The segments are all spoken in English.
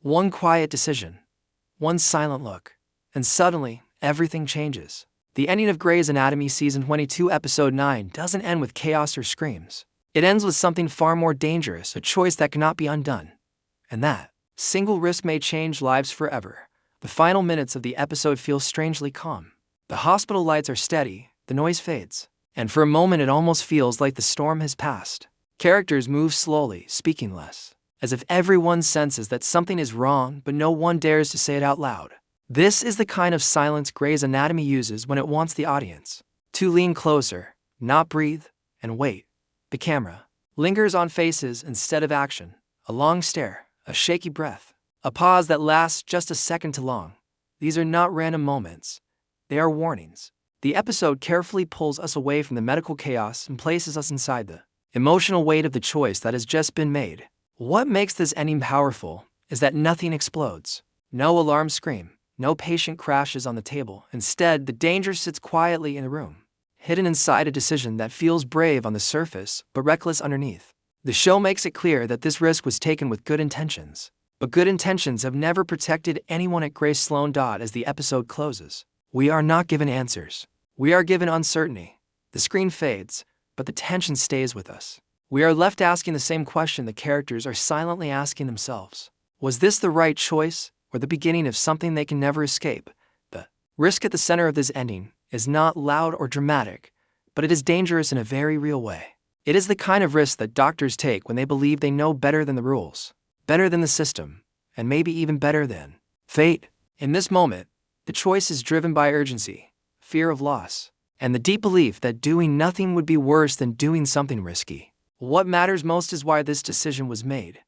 One quiet decision, one silent look, and suddenly, everything changes. The ending of Grey's Anatomy Season 22, Episode 9 doesn't end with chaos or screams. It ends with something far more dangerous, a choice that cannot be undone. And that single risk may change lives forever. The final minutes of the episode feel strangely calm. The hospital lights are steady, the noise fades, and for a moment it almost feels like the storm has passed. Characters move slowly, speaking less, as if everyone senses that something is wrong, but no one dares to say it out loud. This is the kind of silence Grey's Anatomy uses when it wants the audience to lean closer, not breathe, and wait. The camera lingers on faces instead of action. A long stare, a shaky breath, a pause that lasts just a second too long. These are not random moments. They are warnings. The episode carefully pulls us away from the medical chaos and places us inside the emotional weight of the choice that has just been made. What makes this ending powerful is that nothing explodes. No alarm scream, no patient crashes on the table. Instead, the danger sits quietly in the room, hidden inside a decision that feels brave on the surface but reckless underneath. The show makes it clear that this risk was taken with good intentions. But good intentions have never protected anyone at Grey Sloan. As the episode closes, we are not given answers. We are given uncertainty. The screen fades, but the tension stays with us. We are left asking the same question the characters are silently asking themselves. Was this the right choice, or the beginning of something they can never escape? The risk at the center of this ending is not loud or dramatic, but it is dangerous in a very real way. It is the kind of risk that doctors take when they believe they know better than the rules, better than the system, and maybe even better than fate. In this moment, the choice is driven by urgency, fear of loss, and the deep belief that doing nothing would be worse than doing something risky. What matters most is why this decision was made.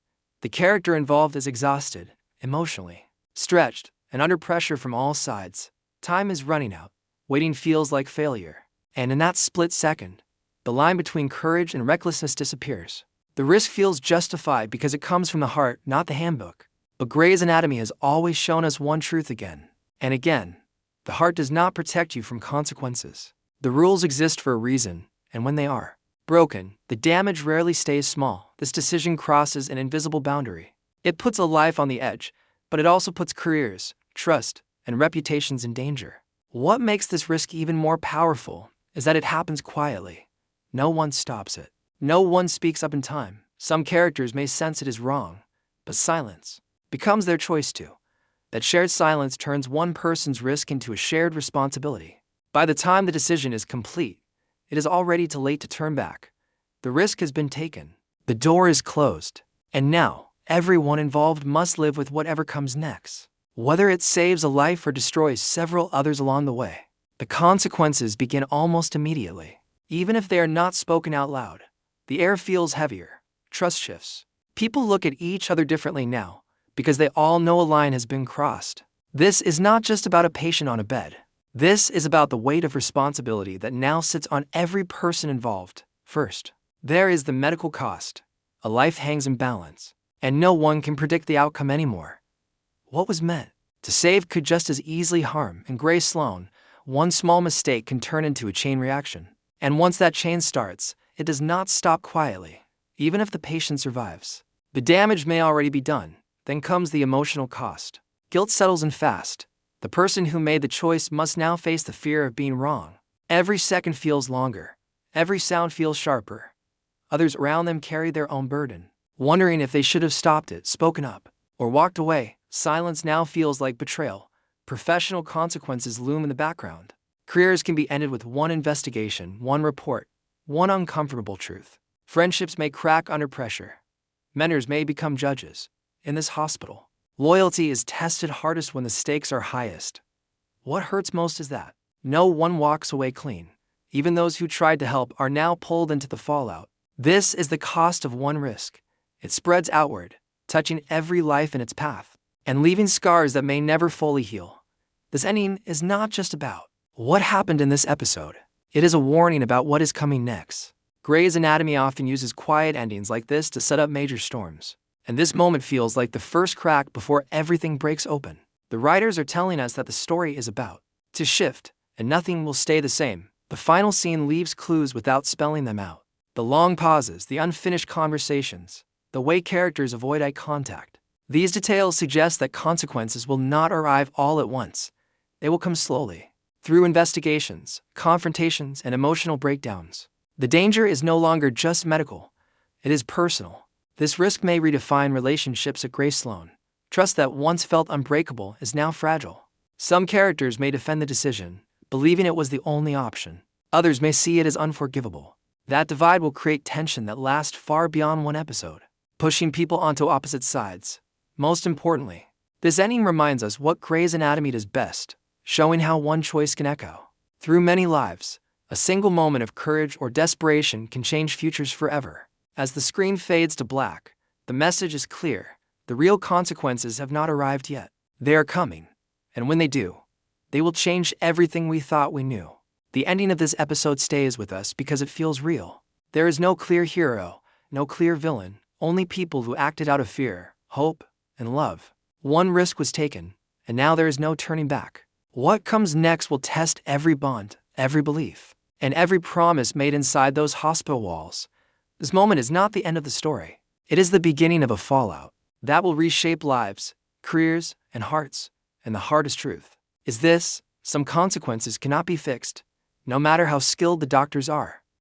The character involved is exhausted, emotionally stretched, and under pressure from all sides. Time is running out. Waiting feels like failure. And in that split second, the line between courage and recklessness disappears. The risk feels justified because it comes from the heart, not the handbook. But Grey's Anatomy has always shown us one truth again and again. The heart does not protect you from consequences. The rules exist for a reason, and when they are broken, the damage rarely stays small. This decision crosses an invisible boundary. It puts a life on the edge, but it also puts careers, trust, and reputations in danger. What makes this risk even more powerful is that it happens quietly. No one stops it. No one speaks up in time. Some characters may sense it is wrong, but silence becomes their choice too. That shared silence turns one person's risk into a shared responsibility. By the time the decision is complete, it is already too late to turn back. The risk has been taken. The door is closed. And now, everyone involved must live with whatever comes next. Whether it saves a life or destroys several others along the way, the consequences begin almost immediately. Even if they are not spoken out loud, the air feels heavier. Trust shifts. People look at each other differently now, because they all know a line has been crossed. This is not just about a patient on a bed. This is about the weight of responsibility that now sits on every person involved. First, there is the medical cost. A life hangs in balance, and no one can predict the outcome anymore. What was meant to save could just as easily harm. In Grey Sloan, one small mistake can turn into a chain reaction. And once that chain starts, it does not stop quietly. Even if the patient survives, the damage may already be done. Then comes the emotional cost. Guilt settles in fast. The person who made the choice must now face the fear of being wrong. Every second feels longer. Every sound feels sharper. Others around them carry their own burden, wondering if they should have stopped it, spoken up, or walked away. Silence now feels like betrayal. Professional consequences loom in the background. Careers can be ended with one investigation, one report, one uncomfortable truth. Friendships may crack under pressure. Mentors may become judges. In this hospital, loyalty is tested hardest when the stakes are highest. What hurts most is that no one walks away clean. Even those who tried to help are now pulled into the fallout. This is the cost of one risk. It spreads outward, touching every life in its path, and leaving scars that may never fully heal. This ending is not just about what happened in this episode. It is a warning about what is coming next. Grey's Anatomy often uses quiet endings like this to set up major storms. And this moment feels like the first crack before everything breaks open. The writers are telling us that the story is about to shift, and nothing will stay the same. The final scene leaves clues without spelling them out. The long pauses, the unfinished conversations, the way characters avoid eye contact. These details suggest that consequences will not arrive all at once. They will come slowly, through investigations, confrontations, and emotional breakdowns. The danger is no longer just medical, it is personal. This risk may redefine relationships at Grey Sloan. Trust that once felt unbreakable is now fragile. Some characters may defend the decision, believing it was the only option. Others may see it as unforgivable. That divide will create tension that lasts far beyond one episode, pushing people onto opposite sides. Most importantly, this ending reminds us what Grey's Anatomy does best, showing how one choice can echo through many lives. A single moment of courage or desperation can change futures forever. As the screen fades to black, the message is clear. The real consequences have not arrived yet. They are coming, and when they do, they will change everything we thought we knew. The ending of this episode stays with us because it feels real. There is no clear hero, no clear villain, only people who acted out of fear, hope, and love. One risk was taken, and now there is no turning back. What comes next will test every bond, every belief, and every promise made inside those hospital walls. This moment is not the end of the story. It is the beginning of a fallout that will reshape lives, careers, and hearts. And the hardest truth is this: some consequences cannot be fixed, no matter how skilled the doctors are.